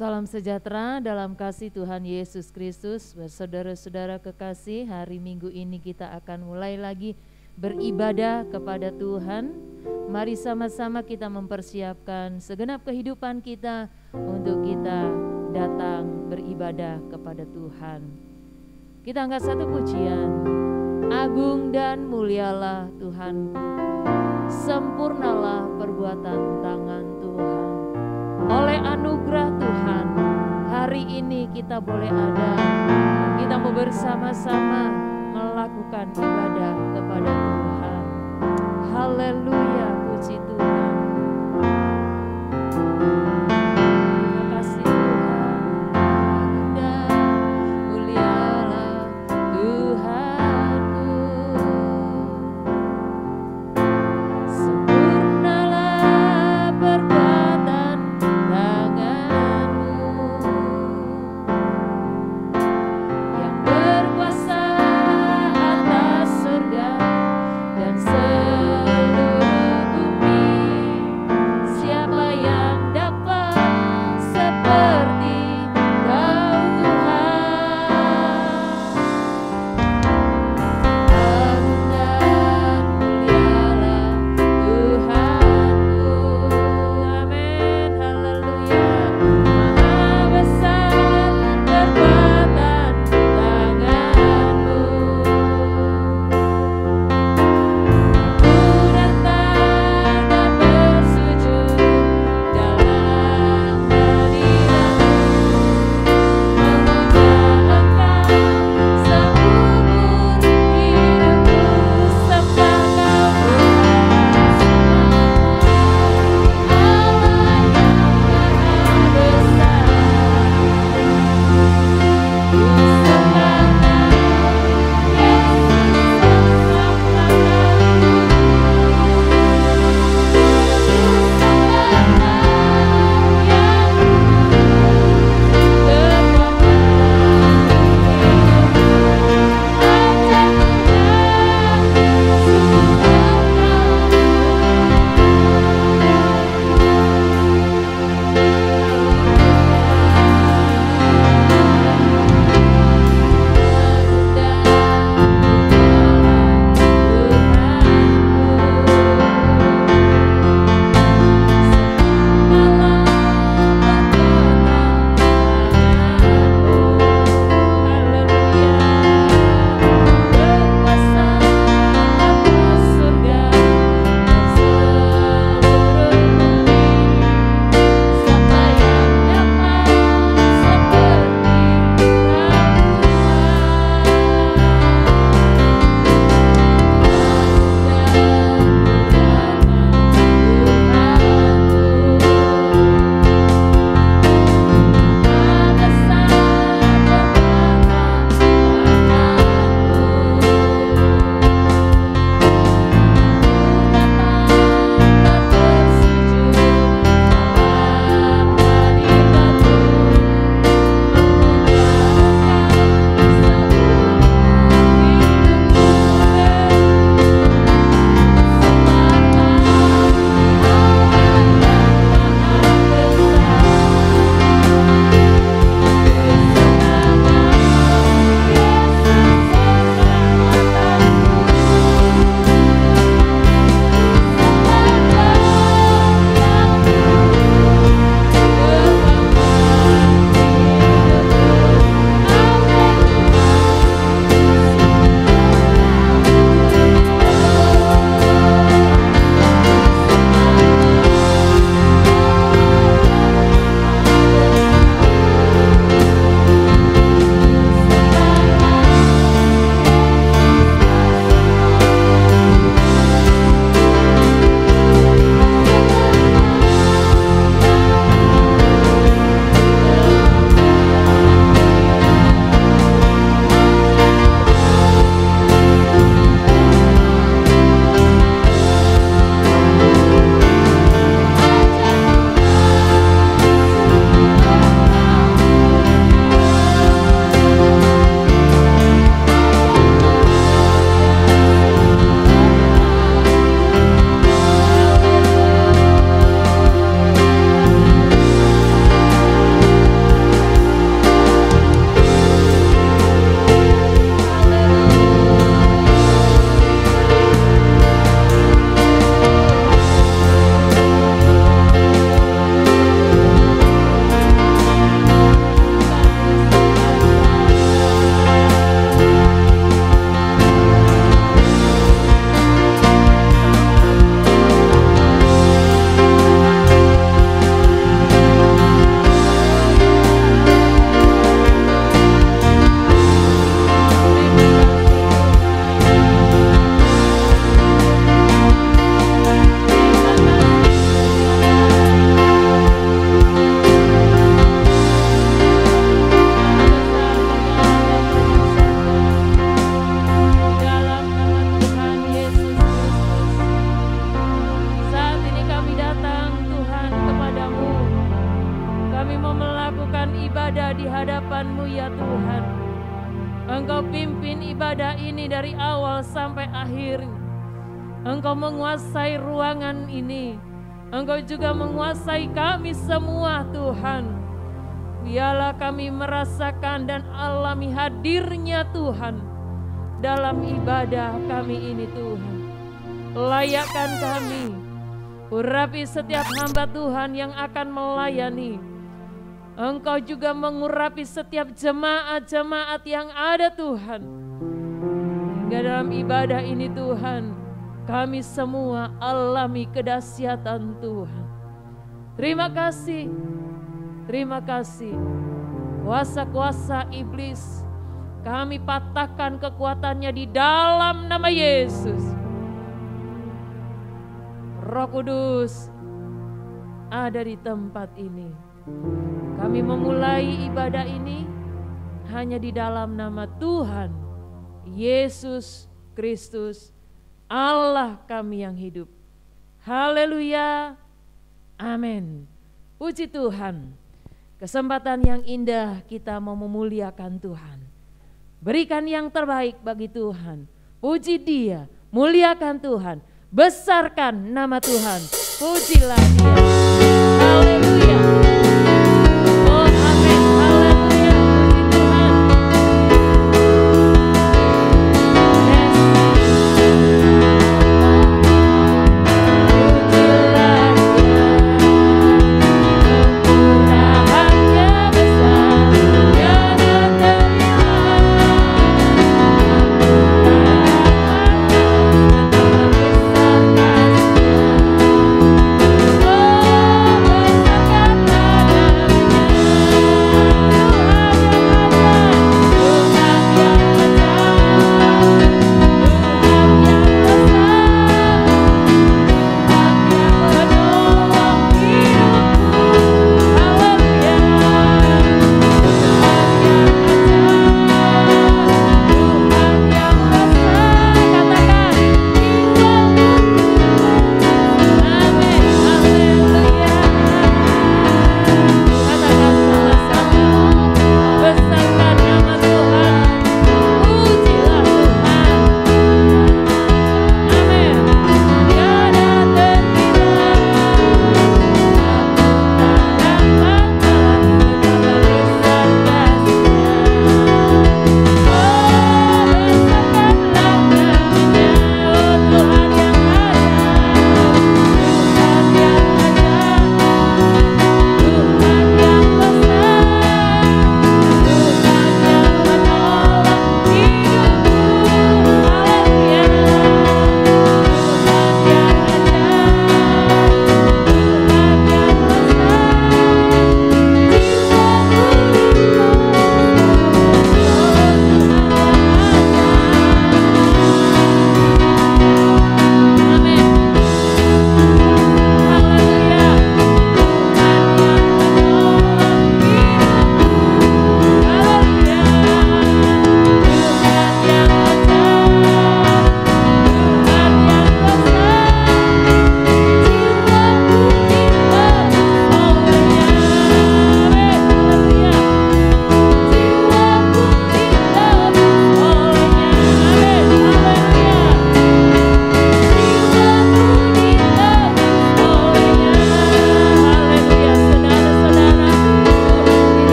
Salam sejahtera dalam kasih Tuhan Yesus Kristus. Saudara-saudara kekasih, hari Minggu ini kita akan mulai lagi beribadah kepada Tuhan. Mari sama-sama kita mempersiapkan segenap kehidupan kita untuk kita datang beribadah kepada Tuhan. Kita angkat satu pujian. Agung dan mulialah Tuhanku, sempurnalah perbuatan tangan Tuhan. Oleh anugerah Tuhan, hari ini kita boleh ada, kita mau bersama-sama melakukan ibadah kepada Tuhan. Haleluya, puji Tuhan. Terima kasih Tuhan. Agung dan mulialah Tuhanku, sempurnalah perbuatan tanganmu, yang berkuasa atas surga dan seluruh Engkau pimpin ibadah ini dari awal sampai akhir. Engkau menguasai ruangan ini. Engkau juga menguasai kami semua Tuhan. Biarlah kami merasakan dan alami hadirnya Tuhan dalam ibadah kami ini Tuhan. Layakkan kami, urapi setiap hamba Tuhan yang akan melayani. Engkau juga mengurapi setiap jemaat-jemaat yang ada Tuhan. Hingga dalam ibadah ini Tuhan, kami semua alami kedahsyatan Tuhan. Terima kasih, terima kasih. Kuasa-kuasa iblis, kami patahkan kekuatannya di dalam nama Yesus. Roh Kudus ada di tempat ini. Kami memulai ibadah ini hanya di dalam nama Tuhan Yesus Kristus, Allah kami yang hidup. Haleluya, amin. Puji Tuhan, kesempatan yang indah kita mau memuliakan Tuhan. Berikan yang terbaik bagi Tuhan. Puji Dia, muliakan Tuhan, besarkan nama Tuhan. Pujilah Dia. Haleluya. Oh amin, haleluya. Puji Tuhan. Yes. Pujilah Dia. Kemurahannya besar, tiada terhitung. Besar kasih-Nya. Oh besarkanlah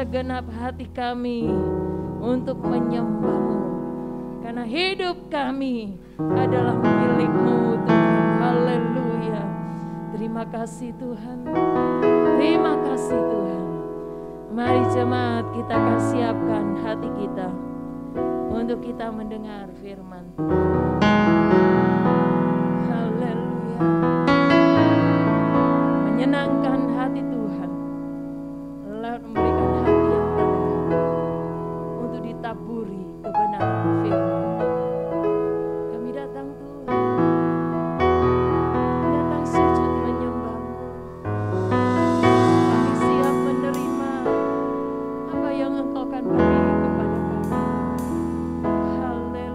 segenap hati kami untuk menyembah-Mu. Karena hidup kami adalah milik-Mu Tuhan. Haleluya. Terima kasih Tuhan. Terima kasih Tuhan. Mari jemaat kita akan siapkan hati kita untuk kita mendengar firman Tuhan. Haleluya. Menyenangkan hati Tuhan lewat memberikan hati yang tenang untuk ditaburi kebenaran firman. Kami datang Tuhan, datang sujud menyembah-Mu. Kami siap menerima apa yang Engkau akan beri kepada kami. Haleluya.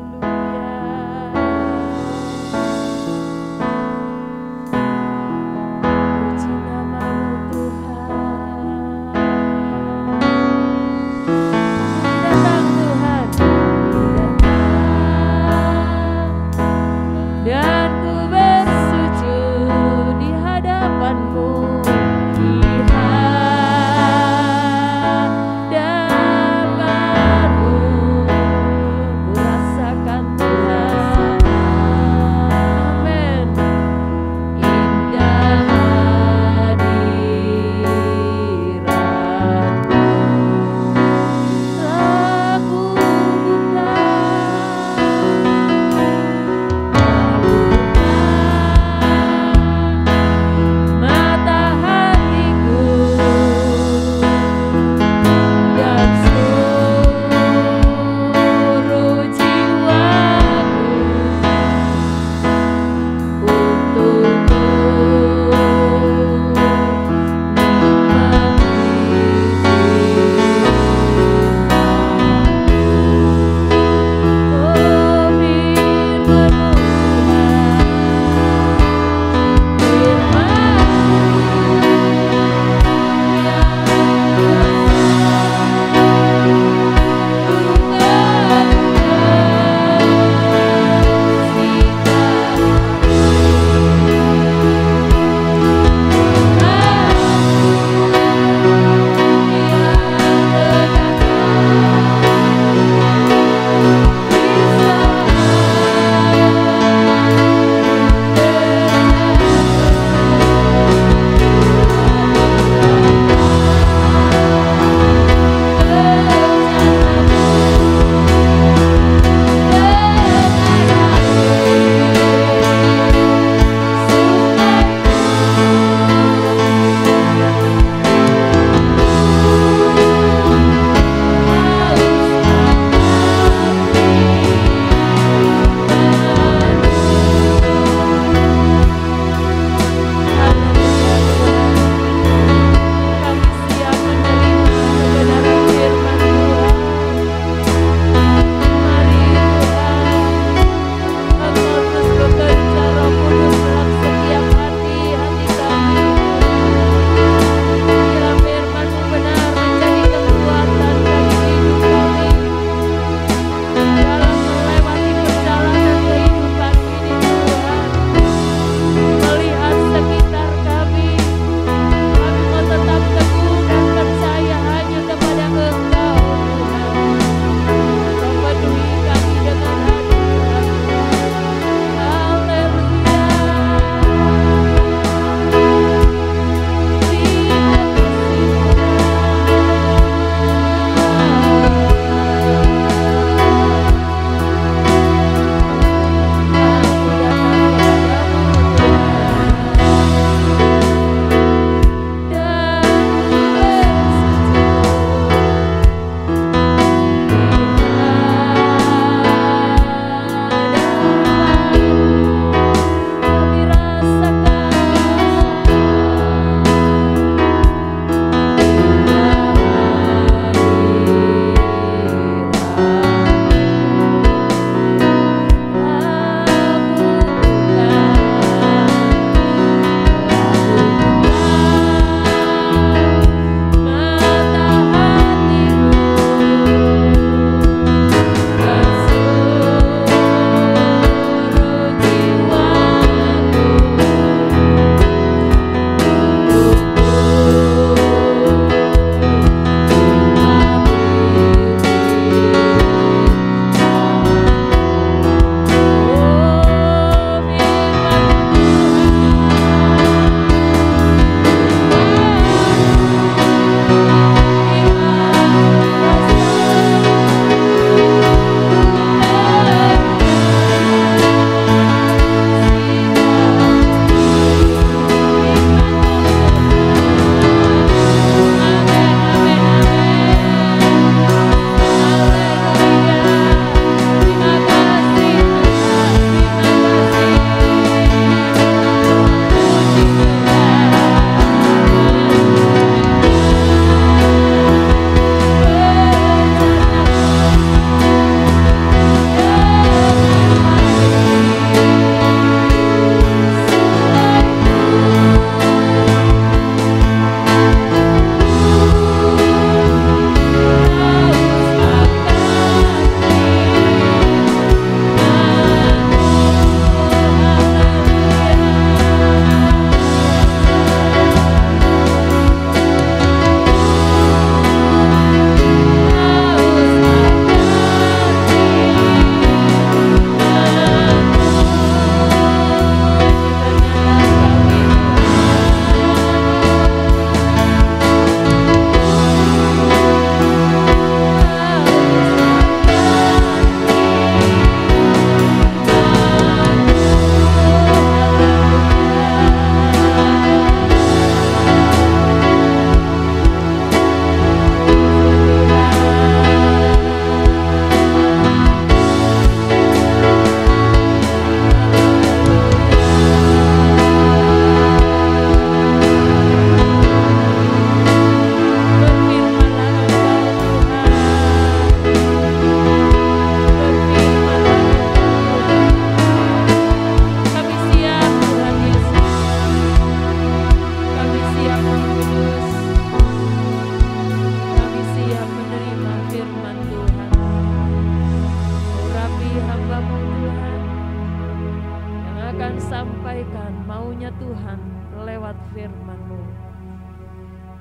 Tuhan lewat firman-Mu.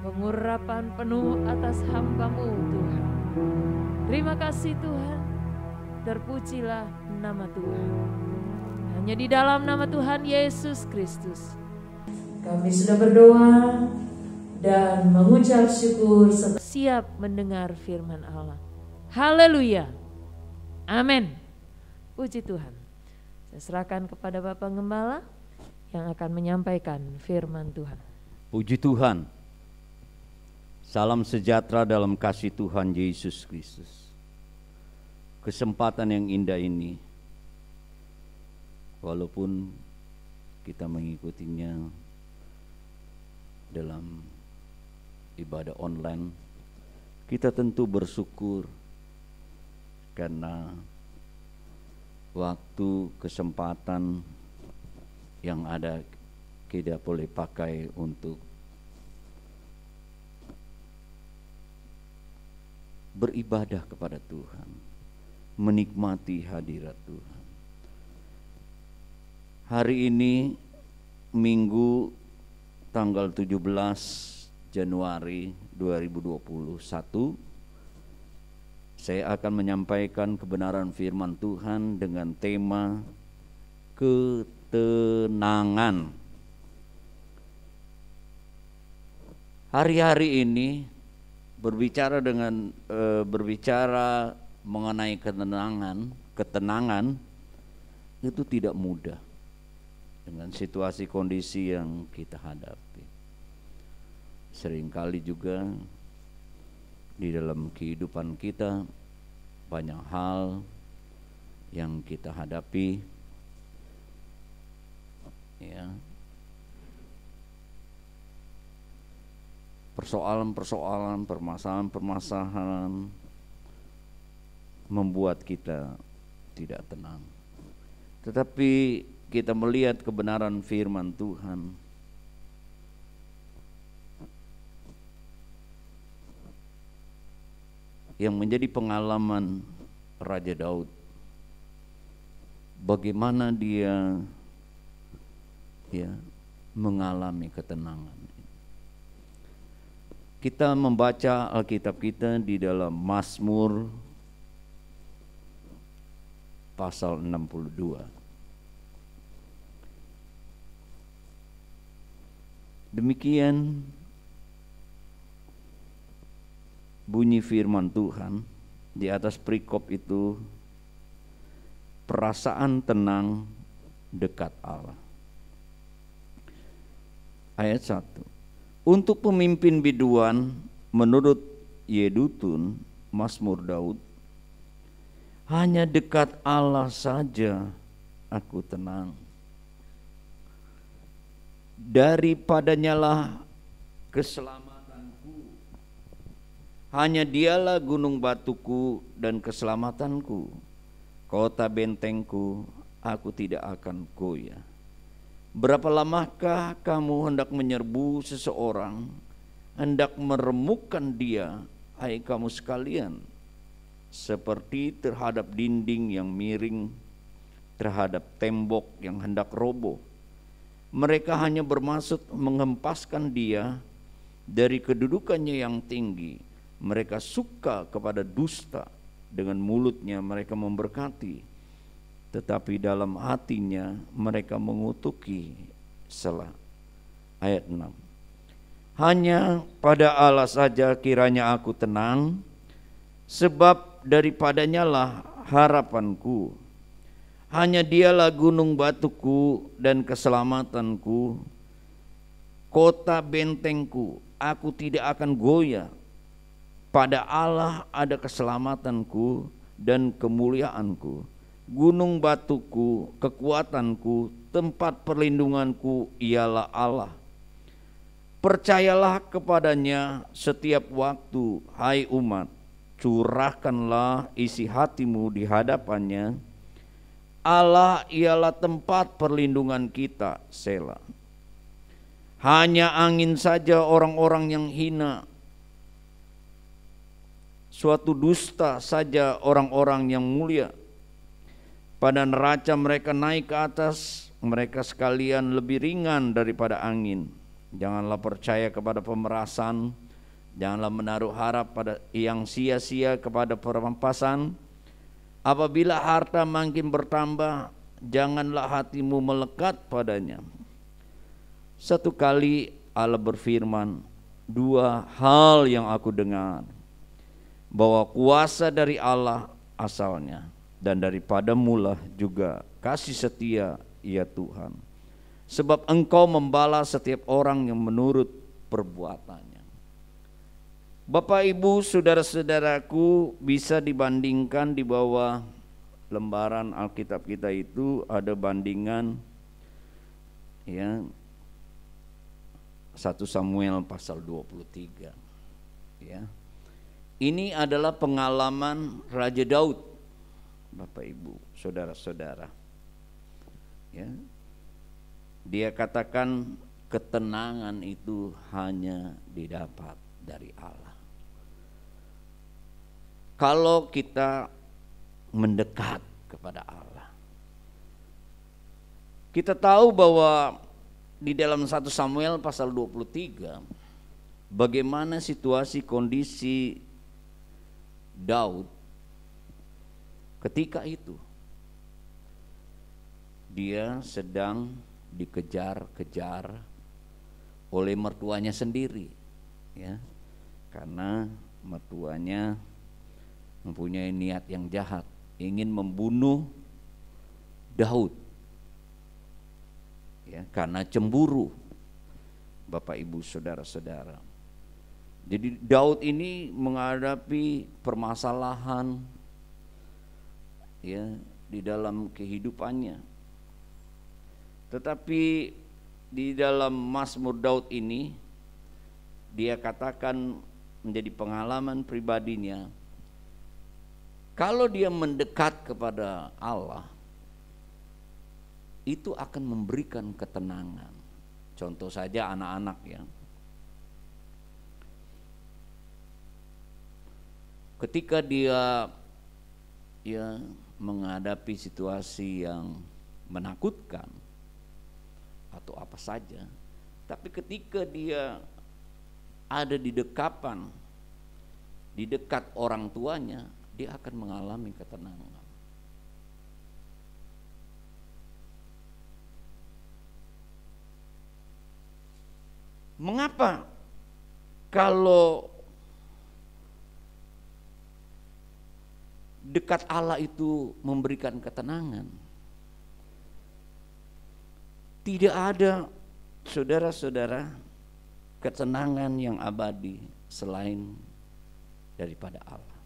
Pengurapan penuh atas hamba-Mu Tuhan. Terima kasih Tuhan. Terpujilah nama Tuhan. Hanya di dalam nama Tuhan Yesus Kristus kami sudah berdoa dan mengucap syukur serta siap mendengar firman Allah. Haleluya. Amin. Puji Tuhan. Saya serahkan kepada Bapak Gembala yang akan menyampaikan firman Tuhan. Puji Tuhan. Salam sejahtera dalam kasih Tuhan Yesus Kristus. Kesempatan yang indah ini, walaupun kita mengikutinya dalam ibadah online, kita tentu bersyukur karena waktu, kesempatan yang ada kita boleh pakai untuk beribadah kepada Tuhan, menikmati hadirat Tuhan. Hari ini Minggu tanggal 17 Januari 2021, saya akan menyampaikan kebenaran firman Tuhan dengan tema ketenangan. Hari-hari ini berbicara mengenai ketenangan itu tidak mudah dengan situasi kondisi yang kita hadapi. Seringkali juga di dalam kehidupan kita banyak hal yang kita hadapi, ya, persoalan-persoalan, permasalahan-permasalahan membuat kita tidak tenang. Tetapi kita melihat kebenaran firman Tuhan, yang menjadi pengalaman Raja Daud, bagaimana dia mengalami ketenangan. Kita membaca Alkitab kita di dalam Mazmur pasal 62. Demikian bunyi firman Tuhan di atas perikop itu, perasaan tenang dekat Allah. Ayat 1. Untuk pemimpin biduan menurut Yedutun, Mazmur Daud, hanya dekat Allah saja aku tenang. Daripadanya lah keselamatanku. Hanya dialah gunung batuku dan keselamatanku. Kota bentengku, aku tidak akan goyah. Berapa lamakah kamu hendak menyerbu seseorang, hendak meremukkan dia, hai kamu sekalian, seperti terhadap dinding yang miring, terhadap tembok yang hendak roboh. Mereka hanya bermaksud menghempaskan dia dari kedudukannya yang tinggi. Mereka suka kepada dusta, dengan mulutnya mereka memberkati, tetapi dalam hatinya mereka mengutuki sela. Ayat 6. Hanya pada Allah saja kiranya aku tenang, sebab daripadanya lah harapanku. Hanya dialah gunung batuku dan keselamatanku, kota bentengku, aku tidak akan goyah. Pada Allah ada keselamatanku dan kemuliaanku, gunung batuku, kekuatanku, tempat perlindunganku ialah Allah. Percayalah kepadanya setiap waktu, hai umat, curahkanlah isi hatimu di hadapannya. Allah ialah tempat perlindungan kita, Sela. Hanya angin saja orang-orang yang hina, suatu dusta saja orang-orang yang mulia. Pada neraca mereka naik ke atas, mereka sekalian lebih ringan daripada angin. Janganlah percaya kepada pemerasan, janganlah menaruh harap pada yang sia-sia kepada perampasan. Apabila harta makin bertambah, janganlah hatimu melekat padanya. Satu kali Allah berfirman, dua hal yang aku dengar, bahwa kuasa dari Allah asalnya, dan daripada mula juga kasih setia ya Tuhan. Sebab Engkau membalas setiap orang yang menurut perbuatannya. Bapak Ibu saudara-saudaraku, bisa dibandingkan di bawah lembaran Alkitab kita itu ada bandingan ya 1 Samuel pasal 23 ya. Ini adalah pengalaman Raja Daud, Bapak Ibu, saudara-saudara. Ya. Dia katakan ketenangan itu hanya didapat dari Allah. Kalau kita mendekat kepada Allah. Kita tahu bahwa di dalam 1 Samuel pasal 23 bagaimana situasi kondisi Daud ketika itu. Dia sedang dikejar-kejar oleh mertuanya sendiri ya. Karena mertuanya mempunyai niat yang jahat, ingin membunuh Daud ya, karena cemburu, Bapak Ibu saudara-saudara. Jadi Daud ini menghadapi permasalahan ya di dalam kehidupannya. Tetapi di dalam Mazmur Daud ini dia katakan menjadi pengalaman pribadinya, kalau dia mendekat kepada Allah itu akan memberikan ketenangan. Contoh saja anak-anak ya. Ketika dia ya menghadapi situasi yang menakutkan atau apa saja, tapi ketika dia ada di dekat orang tuanya, dia akan mengalami ketenangan. Mengapa kalau dekat Allah itu memberikan ketenangan? Tidak ada, saudara-saudara, ketenangan yang abadi selain daripada Allah.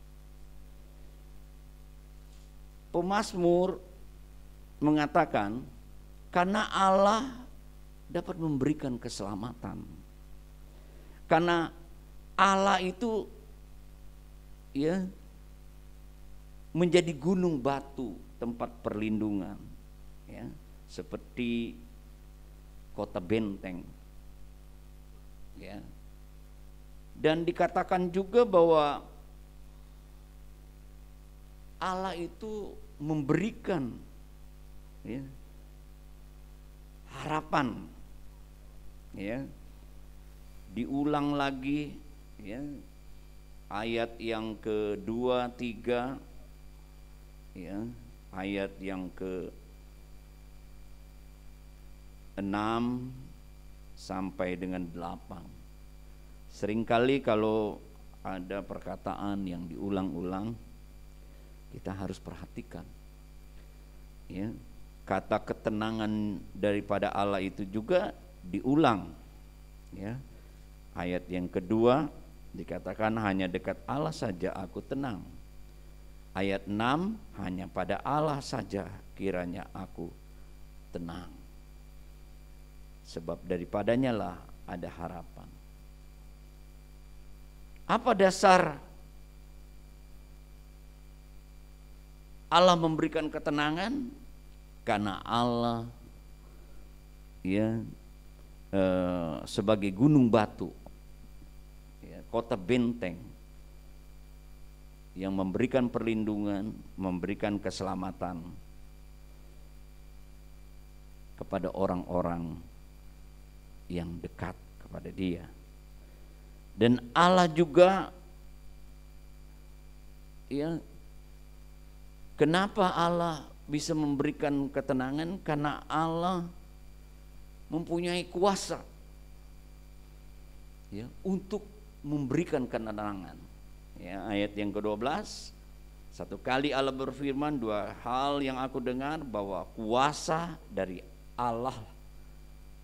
Pemazmur mengatakan karena Allah dapat memberikan keselamatan. Karena Allah itu ya menjadi gunung batu, tempat perlindungan ya, seperti kota benteng ya. Dan dikatakan juga bahwa Allah itu memberikan ya, harapan ya. Diulang lagi ya, ayat yang kedua, tiga ya, ayat yang ke-6 sampai dengan 8. Seringkali kalau ada perkataan yang diulang-ulang, kita harus perhatikan ya. Kata ketenangan daripada Allah itu juga diulang ya. Ayat yang kedua dikatakan hanya dekat Allah saja aku tenang. Ayat 6, hanya pada Allah saja kiranya aku tenang. Sebab daripadanya lah ada harapan. Apa dasar Allah memberikan ketenangan? Karena Allah ya sebagai gunung batu ya, kota benteng yang memberikan perlindungan, memberikan keselamatan kepada orang-orang yang dekat kepada Dia. Dan Allah juga, ya, kenapa Allah bisa memberikan ketenangan? Karena Allah mempunyai kuasa, ya, untuk memberikan ketenangan. Ya, ayat yang ke-12, satu kali Allah berfirman, dua hal yang aku dengar, bahwa kuasa dari Allah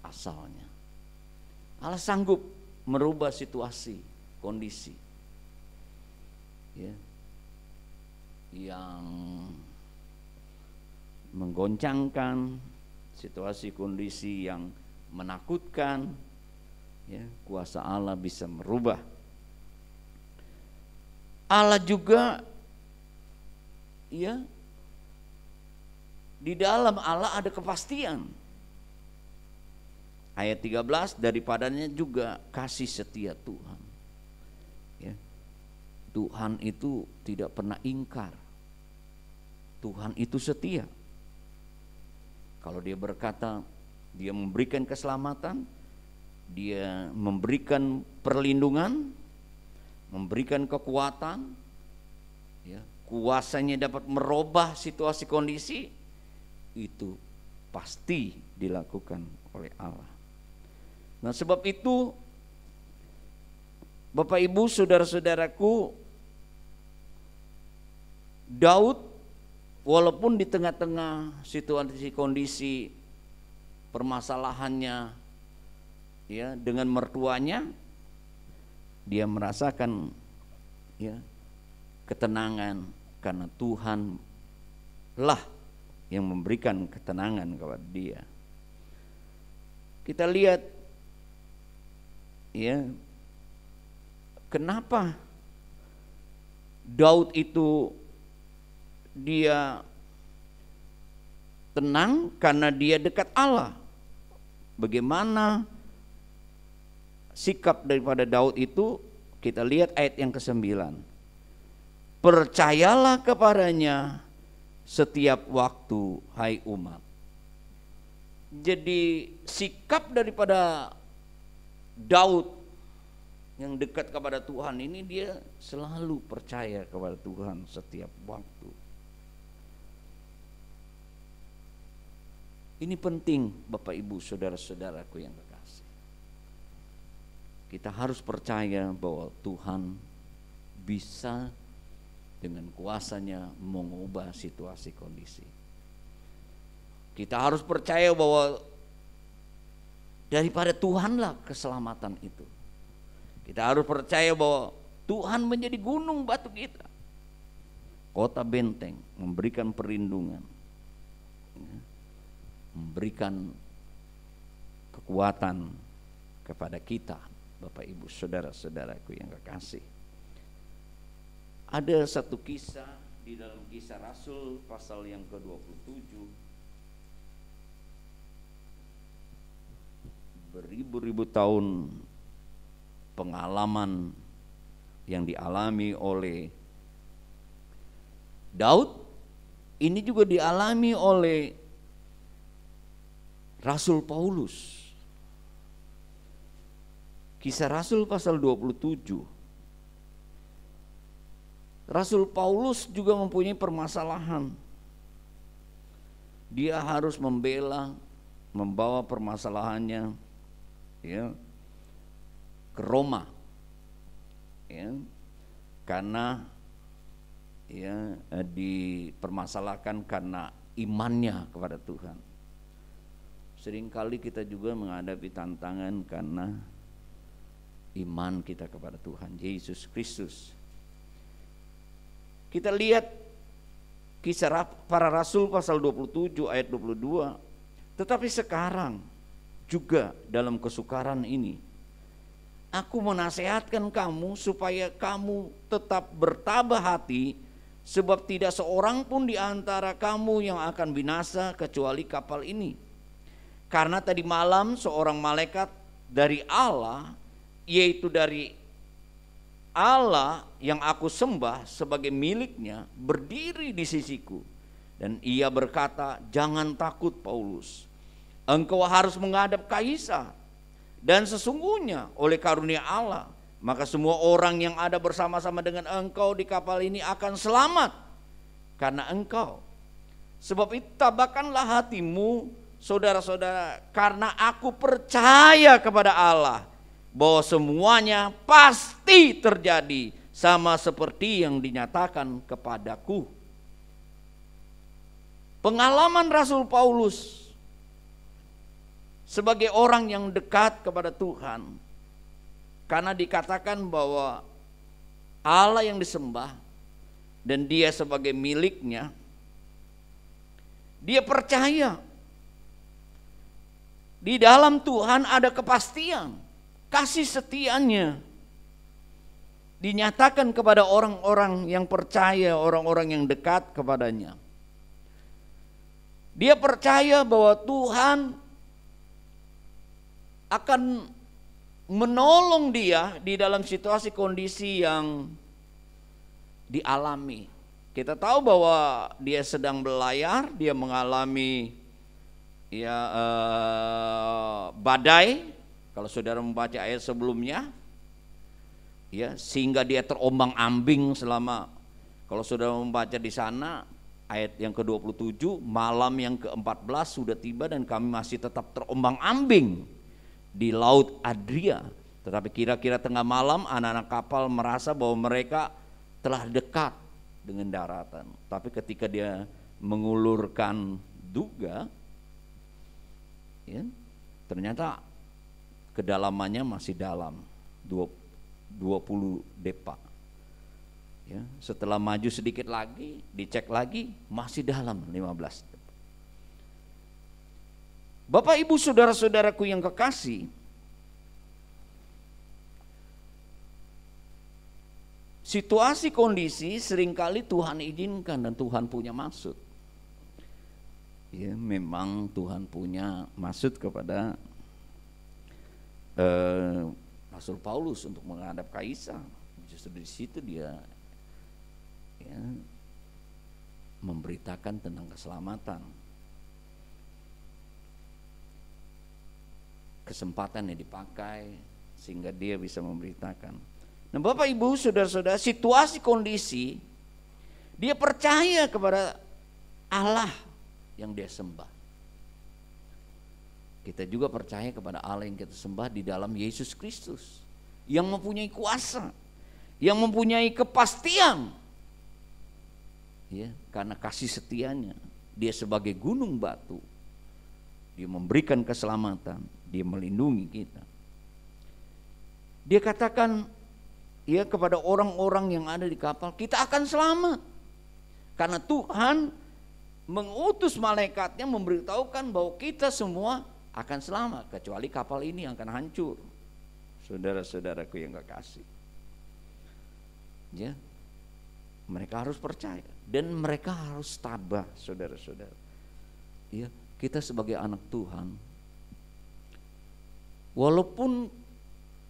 asalnya. Allah sanggup merubah situasi, kondisi, ya, yang menggoncangkan, situasi kondisi yang menakutkan, ya, kuasa Allah bisa merubah. Allah juga, ya, di dalam Allah ada kepastian. Ayat 13, daripadanya juga kasih setia Tuhan. Ya. Tuhan itu tidak pernah ingkar. Tuhan itu setia. Kalau Dia berkata, Dia memberikan keselamatan, Dia memberikan perlindungan, memberikan kekuatan, ya, kuasanya dapat merubah situasi kondisi, itu pasti dilakukan oleh Allah. Nah, sebab itu Bapak Ibu, saudara-saudaraku, Daud walaupun di tengah-tengah situasi kondisi permasalahannya, ya, dengan mertuanya, dia merasakan, ya, ketenangan karena Tuhan lah yang memberikan ketenangan kepada dia. Kita lihat, ya, kenapa Daud itu dia tenang? Karena dia dekat Allah. Bagaimana sikap daripada Daud itu? Kita lihat ayat yang ke-9. Percayalah kepadanya setiap waktu, hai umat. Jadi sikap daripada Daud yang dekat kepada Tuhan ini, dia selalu percaya kepada Tuhan setiap waktu. Ini penting Bapak Ibu, saudara-saudaraku yang kekasih. Kita harus percaya bahwa Tuhan bisa dengan kuasanya mengubah situasi kondisi. Kita harus percaya bahwa daripada Tuhanlah keselamatan itu. Kita harus percaya bahwa Tuhan menjadi gunung batu kita, kota benteng, memberikan perlindungan, memberikan kekuatan kepada kita, Bapak Ibu, saudara-saudaraku yang kekasih. Ada satu kisah di dalam Kisah Rasul pasal yang ke-27. Beribu-ribu tahun pengalaman yang dialami oleh Daud, ini juga dialami oleh Rasul Paulus. Kisah Rasul pasal 27. Rasul Paulus juga mempunyai permasalahan. Dia harus membawa permasalahannya, ya, ke Roma, ya, karena, ya, dipermasalahkan karena imannya kepada Tuhan. Seringkali kita juga menghadapi tantangan karena iman kita kepada Tuhan Yesus Kristus. Kita lihat Kisah Para Rasul pasal 27 ayat 22. Tetapi sekarang juga dalam kesukaran ini, aku menasihatkan kamu supaya kamu tetap bertabah hati, sebab tidak seorang pun di antara kamu yang akan binasa kecuali kapal ini. Karena tadi malam seorang malaikat dari Allah, yaitu dari Allah yang aku sembah sebagai miliknya, berdiri di sisiku. Dan ia berkata, jangan takut Paulus, engkau harus menghadap kaisar. Dan sesungguhnya oleh karunia Allah, maka semua orang yang ada bersama-sama dengan engkau di kapal ini akan selamat karena engkau. Sebab itu tabahkanlah hatimu, saudara-saudara, karena aku percaya kepada Allah bahwa semuanya pasti terjadi sama seperti yang dinyatakan kepadaku. Pengalaman Rasul Paulus sebagai orang yang dekat kepada Tuhan, karena dikatakan bahwa Allah yang disembah dan dia sebagai miliknya, dia percaya di dalam Tuhan ada kepastian, kasih setianya dinyatakan kepada orang-orang yang percaya, orang-orang yang dekat kepadanya. Dia percaya bahwa Tuhan akan menolong dia di dalam situasi kondisi yang dialami. Kita tahu bahwa dia sedang berlayar, dia mengalami badai. Kalau saudara membaca ayat sebelumnya, sehingga dia terombang-ambing selama, kalau saudara membaca di sana ayat yang ke-27, malam yang ke-14 sudah tiba dan kami masih tetap terombang-ambing di Laut Adria. Tetapi kira-kira tengah malam anak-anak kapal merasa bahwa mereka telah dekat dengan daratan. Tapi ketika dia mengulurkan duga, ternyata kedalamannya masih dalam 20 depa. Setelah maju sedikit lagi, dicek lagi, masih dalam 15 depa. Bapak ibu saudara-saudaraku yang kekasih, situasi kondisi seringkali Tuhan izinkan dan Tuhan punya maksud. Memang Tuhan punya maksud kepada Rasul Paulus untuk menghadap kaisar. Justru di situ dia memberitakan tentang keselamatan. Kesempatan yang dipakai sehingga dia bisa memberitakan. Nah, Bapak Ibu, saudara-saudara, situasi kondisi dia percaya kepada Allah yang dia sembah. Kita juga percaya kepada Allah yang kita sembah di dalam Yesus Kristus, yang mempunyai kuasa, yang mempunyai kepastian. Karena kasih setianya, dia sebagai gunung batu, dia memberikan keselamatan, dia melindungi kita. Dia katakan kepada orang-orang yang ada di kapal, kita akan selamat. Karena Tuhan mengutus malaikatnya memberitahukan bahwa kita semua akan selamat, kecuali kapal ini yang akan hancur. Saudara-saudaraku yang kekasih, mereka harus percaya dan mereka harus tabah, saudara-saudara. Kita sebagai anak Tuhan, walaupun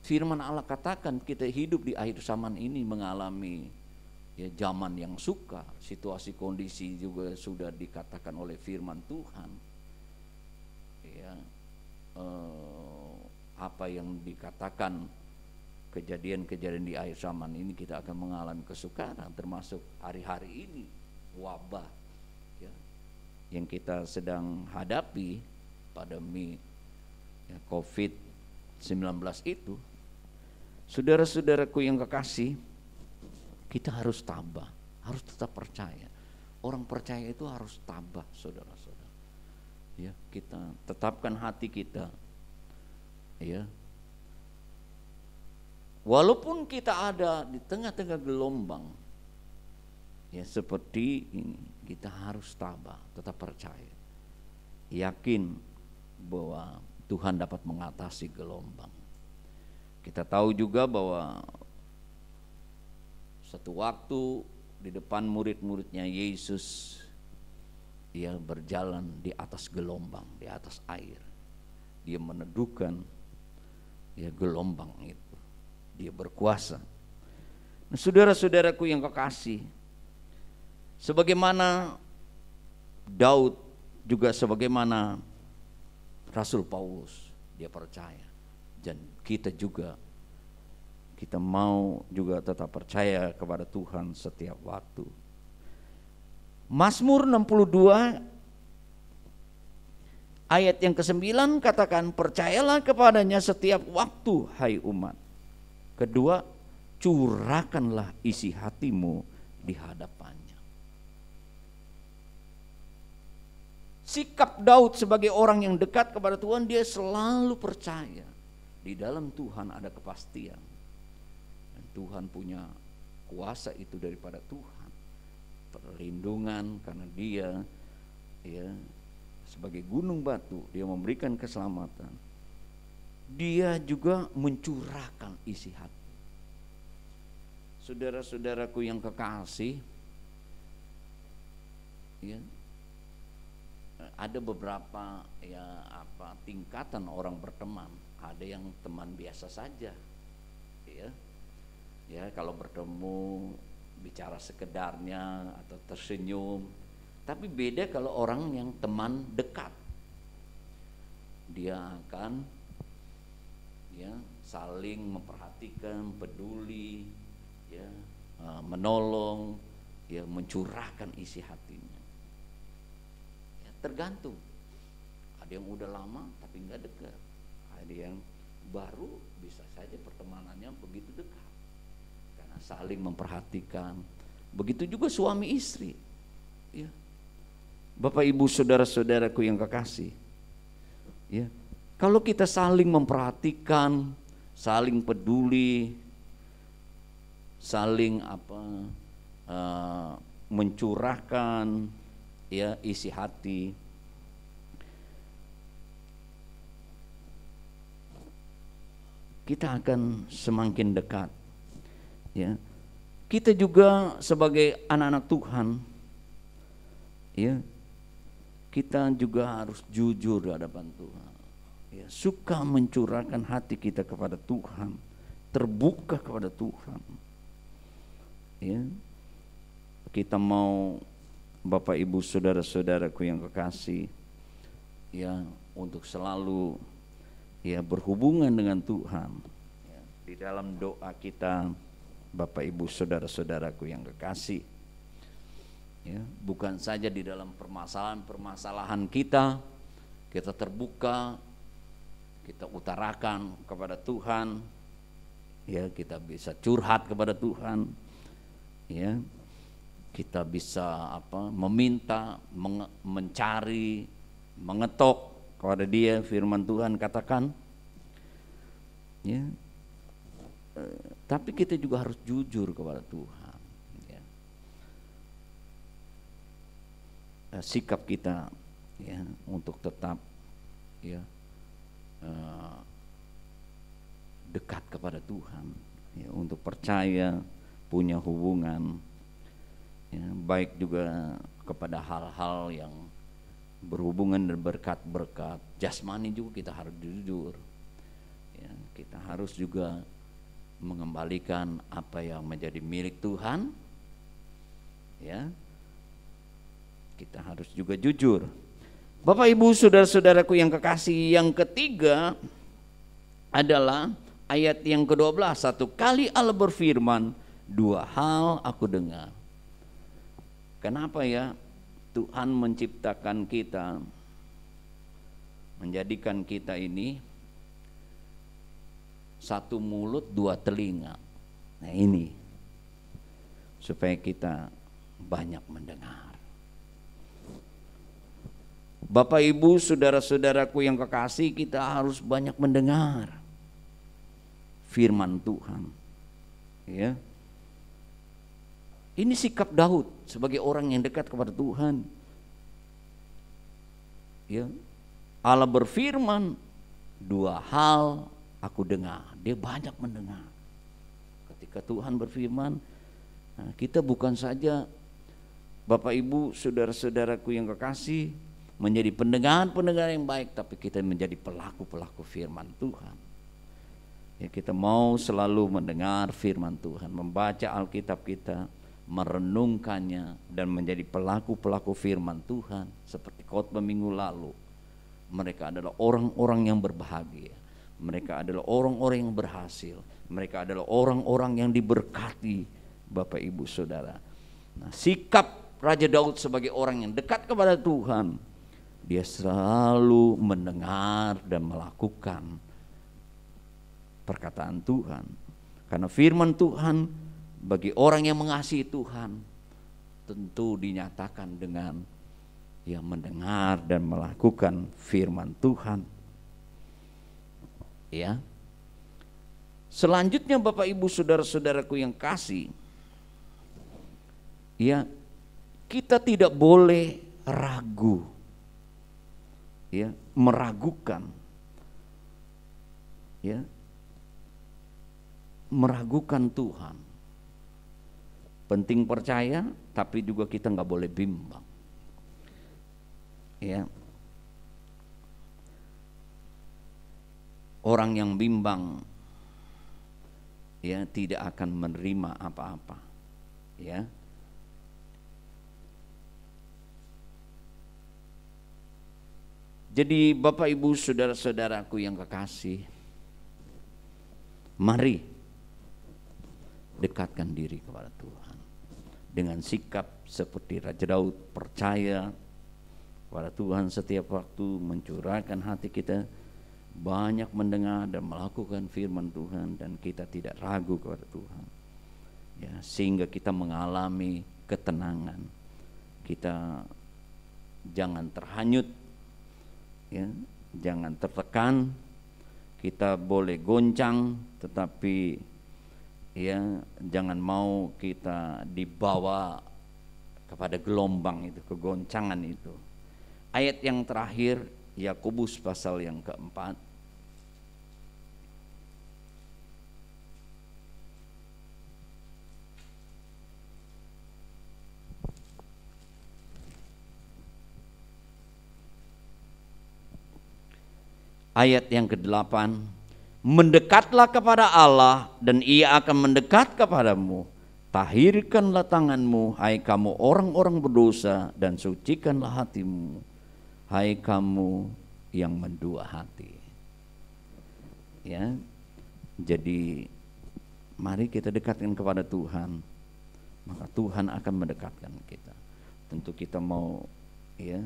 firman Allah katakan kita hidup di akhir zaman ini mengalami zaman yang sukar, situasi kondisi juga sudah dikatakan oleh firman Tuhan. Apa yang dikatakan kejadian-kejadian di akhir zaman ini, kita akan mengalami kesukaran, termasuk hari-hari ini wabah yang kita sedang hadapi, pandemi COVID-19 itu. Saudara-saudaraku yang kekasih, kita harus tabah, harus tetap percaya. Orang percaya itu harus tabah, saudara-saudara. Kita tetapkan hati kita. Walaupun kita ada di tengah-tengah gelombang, seperti ini, kita harus tabah, tetap percaya, yakin bahwa Tuhan dapat mengatasi gelombang. Kita tahu juga bahwa satu waktu di depan murid-muridnya Yesus, dia berjalan di atas gelombang, di atas air. Dia meneduhkan gelombang itu. Dia berkuasa. Nah, saudara-saudaraku yang kekasih, sebagaimana Daud juga sebagaimana Rasul Paulus dia percaya, dan kita juga, kita mau juga tetap percaya kepada Tuhan setiap waktu. Mazmur 62 ayat yang ke-9 katakan, percayalah kepadanya setiap waktu hai umat. Kedua, curahkanlah isi hatimu di hadapannya. Sikap Daud sebagai orang yang dekat kepada Tuhan, dia selalu percaya di dalam Tuhan ada kepastian. Dan Tuhan punya kuasa itu daripada Tuhan. Perlindungan karena dia ya sebagai gunung batu, dia memberikan keselamatan. Dia juga mencurahkan isi hati. Saudara-saudaraku yang kekasih, ya, ada beberapa tingkatan orang berteman. Ada yang teman biasa saja, ya kalau bertemu bicara sekedarnya atau tersenyum. Tapi beda kalau orang yang teman dekat, dia akan saling memperhatikan, peduli, menolong, mencurahkan isi hatinya. Tergantung, ada yang udah lama tapi nggak dekat, ada yang baru bisa saja pertemanannya begitu dekat karena saling memperhatikan. Begitu juga suami istri, ya. Bapak ibu saudara-saudaraku yang kekasih, ya, kalau kita saling memperhatikan, saling peduli, saling mencurahkan isi hati, kita akan semakin dekat. Ya, kita juga sebagai anak-anak Tuhan, ya, kita juga harus jujur di hadapan Tuhan. Ya, suka mencurahkan hati kita kepada Tuhan, terbuka kepada Tuhan. Ya, kita mau, Bapak Ibu saudara-saudaraku yang kekasih, ya, untuk selalu berhubungan dengan Tuhan. Ya, di dalam doa kita, Bapak Ibu saudara-saudaraku yang kekasih, ya, bukan saja di dalam permasalahan kita terbuka, kita utarakan kepada Tuhan, ya, kita bisa curhat kepada Tuhan, ya, kita bisa meminta, mencari, mengetok kepada Dia. Firman Tuhan katakan, ya, tapi kita juga harus jujur kepada Tuhan, ya. Sikap kita, ya, untuk tetap, ya, dekat kepada Tuhan, ya, untuk percaya, punya hubungan, ya, baik juga kepada hal-hal yang berhubungan dan berkat-berkat jasmani juga kita harus jujur, ya, kita harus juga mengembalikan apa yang menjadi milik Tuhan, ya, kita harus juga jujur. Bapak Ibu saudara-saudaraku yang kekasih, yang ketiga adalah ayat yang ke-12. Satu kali Allah berfirman, dua hal aku dengar. Kenapa ya Tuhan menciptakan kita, menjadikan kita ini satu mulut dua telinga? Nah ini supaya kita banyak mendengar. Bapak Ibu saudara-saudaraku yang kekasih, kita harus banyak mendengar firman Tuhan, ya. Ini sikap Daud sebagai orang yang dekat kepada Tuhan, ya. Allah berfirman, dua hal aku dengar. Dia banyak mendengar. Ketika Tuhan berfirman, nah, kita bukan saja, Bapak Ibu saudara-saudaraku yang kekasih, menjadi pendengar-pendengar yang baik, tapi kita menjadi pelaku-pelaku firman Tuhan. Ya, kita mau selalu mendengar firman Tuhan, membaca Alkitab kita, merenungkannya, dan menjadi pelaku-pelaku firman Tuhan. Seperti khotbah minggu lalu, Mereka adalah orang-orang yang berbahagia. Mereka adalah orang-orang yang berhasil. Mereka adalah orang-orang yang diberkati, Bapak Ibu Saudara. Nah, sikap Raja Daud sebagai orang yang dekat kepada Tuhan, dia selalu mendengar dan melakukan perkataan Tuhan. Karena firman Tuhan bagi orang yang mengasihi Tuhan tentu dinyatakan dengan yang mendengar dan melakukan firman Tuhan. Ya. Selanjutnya Bapak Ibu saudara-saudaraku yang kasih, ya, kita tidak boleh ragu, ya, meragukan, ya, meragukan Tuhan. Penting percaya, tapi juga kita nggak boleh bimbang. Ya, orang yang bimbang, ya, tidak akan menerima apa-apa. Ya, jadi Bapak Ibu saudara-saudaraku yang kekasih, mari dekatkan diri kepada Tuhan dengan sikap seperti Raja Daud, percaya kepada Tuhan setiap waktu, mencurahkan hati kita, banyak mendengar dan melakukan firman Tuhan, dan kita tidak ragu kepada Tuhan, ya, sehingga kita mengalami ketenangan. Kita jangan terhanyut, ya, jangan tertekan. Kita boleh goncang, tetapi ya jangan mau kita dibawa kepada gelombang itu, kegoncangan itu. Ayat yang terakhir, Yakobus pasal yang keempat. Ayat yang ke-8, mendekatlah kepada Allah dan Ia akan mendekat kepadamu. Tahirkanlah tanganmu, hai kamu orang-orang berdosa, dan sucikanlah hatimu, hai kamu yang mendua hati. Ya, jadi mari kita dekatkan kepada Tuhan, maka Tuhan akan mendekatkan kita. Tentu kita mau, ya,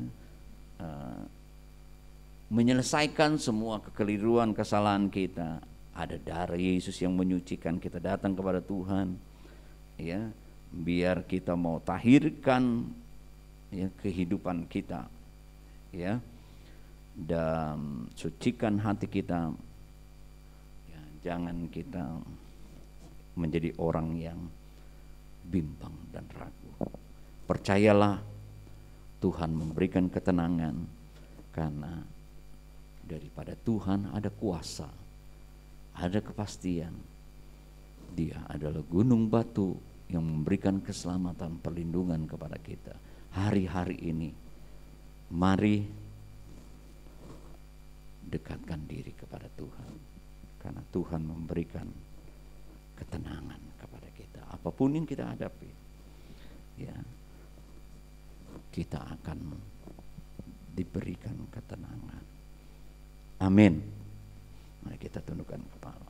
menyelesaikan semua kekeliruan, kesalahan kita. Ada darah Yesus yang menyucikan kita, datang kepada Tuhan, ya, biar kita mau tahirkan, ya, kehidupan kita, ya, dan sucikan hati kita, ya, jangan kita menjadi orang yang bimbang dan ragu. Percayalah, Tuhan memberikan ketenangan, karena daripada Tuhan ada kuasa, ada kepastian. Dia adalah gunung batu yang memberikan keselamatan, perlindungan kepada kita. Hari-hari ini, mari dekatkan diri kepada Tuhan, karena Tuhan memberikan ketenangan kepada kita. Apapun yang kita hadapi, ya, kita akan diberikan ketenangan. Amin. Mari kita tundukkan kepala.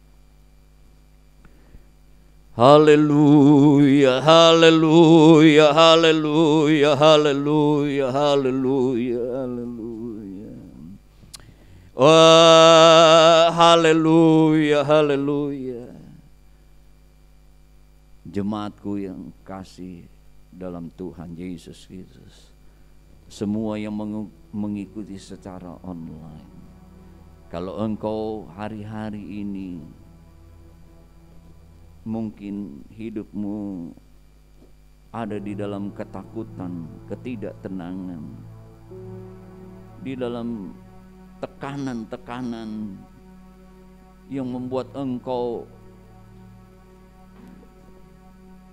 Haleluya, haleluya, haleluya, haleluya, haleluya, haleluya. Wah, haleluya, haleluya. Jemaatku yang kasih dalam Tuhan Yesus Kristus, semua yang mengikuti secara online, kalau engkau hari-hari ini mungkin hidupmu ada di dalam ketakutan, ketidaktenangan, di dalam tekanan-tekanan yang membuat engkau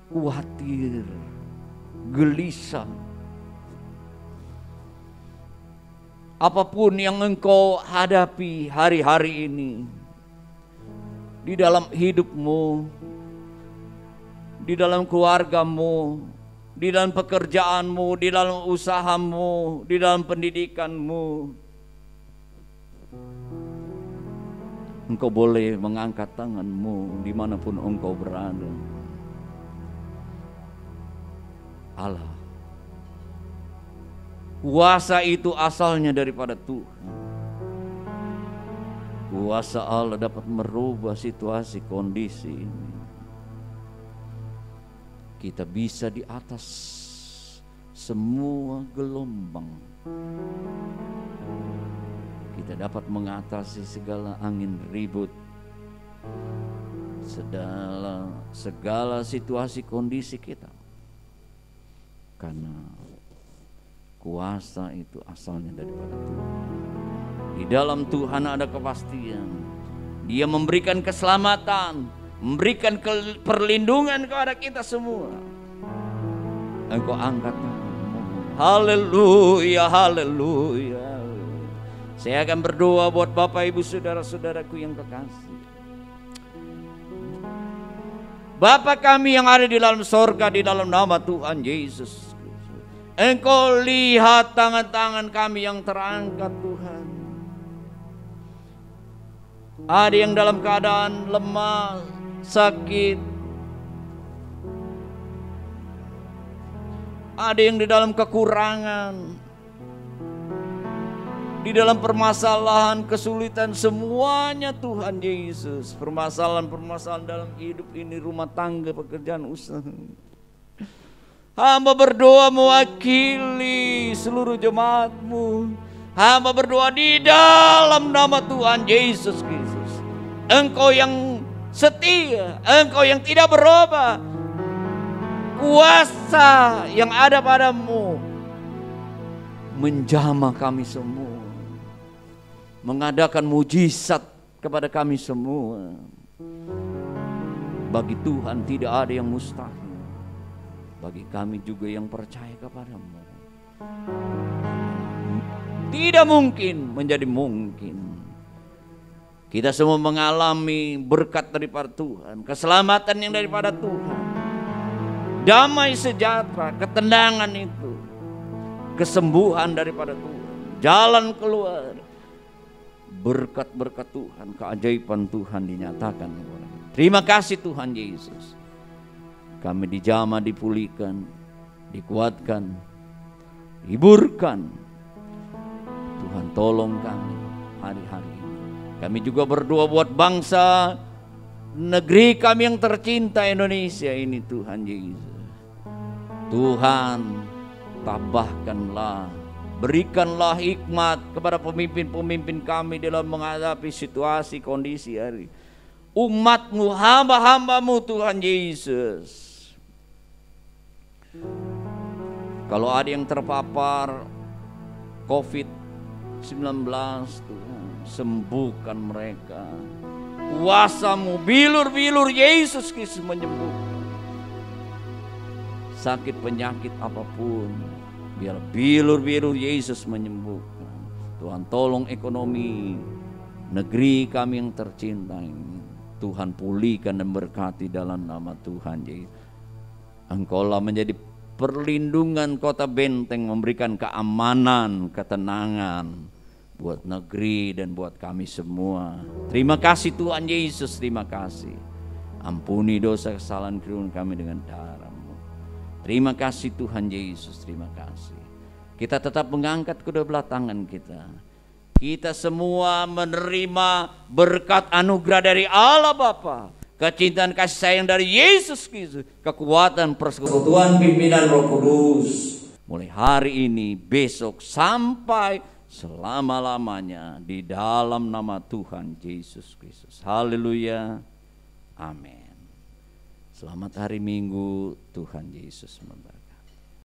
khawatir, gelisah, apapun yang engkau hadapi hari-hari ini di dalam hidupmu, di dalam keluargamu, di dalam pekerjaanmu, di dalam usahamu, di dalam pendidikanmu, Engkau boleh mengangkat tanganmu dimanapun engkau berada. Allah, kuasa itu asalnya daripada Tuhan. Kuasa Allah dapat merubah situasi kondisi ini. Kita bisa di atas semua gelombang. Kita dapat mengatasi segala angin ribut, segala situasi kondisi kita. Karena kuasa itu asalnya daripada Tuhan. Di dalam Tuhan ada kepastian. Dia memberikan keselamatan, memberikan perlindungan kepada kita semua. Engkau angkat tanganmu. Haleluya, haleluya. Saya akan berdoa buat Bapak Ibu saudara-saudaraku yang kekasih. Bapa kami yang ada di dalam sorga, di dalam nama Tuhan Yesus, Engkau lihat tangan-tangan kami yang terangkat Tuhan. Ada yang dalam keadaan lemah, sakit. Ada yang di dalam kekurangan, di dalam permasalahan, kesulitan, semuanya Tuhan Yesus. Permasalahan-permasalahan dalam hidup ini, rumah tangga, pekerjaan, usaha. Hamba berdoa mewakili seluruh jemaat-Mu. Hamba berdoa di dalam nama Tuhan Yesus Kristus. Engkau yang setia, Engkau yang tidak berubah. Kuasa yang ada padamu menjamah kami semua, mengadakan mujizat kepada kami semua. Bagi Tuhan tidak ada yang mustahil. Bagi kami juga yang percaya kepadamu, tidak mungkin menjadi mungkin. Kita semua mengalami berkat daripada Tuhan, keselamatan yang daripada Tuhan, damai sejahtera, ketenangan itu, kesembuhan daripada Tuhan, jalan keluar, berkat-berkat Tuhan, keajaiban Tuhan dinyatakan. Terima kasih Tuhan Yesus. Kami dijamah, dipulihkan, dikuatkan, hiburkan. Tuhan tolong kami hari-hari ini. Kami juga berdoa buat bangsa, negeri kami yang tercinta Indonesia ini Tuhan Yesus. Tuhan tambahkanlah, berikanlah hikmat kepada pemimpin-pemimpin kami dalam menghadapi situasi kondisi hari. Umat-Mu, hamba-hamba-Mu Tuhan Yesus. Kalau ada yang terpapar COVID-19, Tuhan, sembuhkan mereka. Kuasa-Mu, bilur-bilur Yesus Kristus menyembuhkan. Sakit penyakit apapun, biar bilur-bilur Yesus menyembuhkan. Tuhan tolong ekonomi negeri kami yang tercinta ini. Tuhan pulihkan dan berkati dalam nama Tuhan Yesus. Engkaulah menjadi perlindungan kota benteng, memberikan keamanan, ketenangan buat negeri dan buat kami semua. Terima kasih Tuhan Yesus, terima kasih. Ampuni dosa kesalahan kerinduan kami dengan darah-Mu. Terima kasih Tuhan Yesus, terima kasih. Kita tetap mengangkat kedua belah tangan kita. Kita semua menerima berkat anugerah dari Allah Bapa, kecintaan kasih sayang dari Yesus Kristus, kekuatan persekutuan pimpinan Roh Kudus, mulai hari ini, besok, sampai selama-lamanya, di dalam nama Tuhan Yesus Kristus. Haleluya, amin. Selamat hari Minggu, Tuhan Yesus memberkati.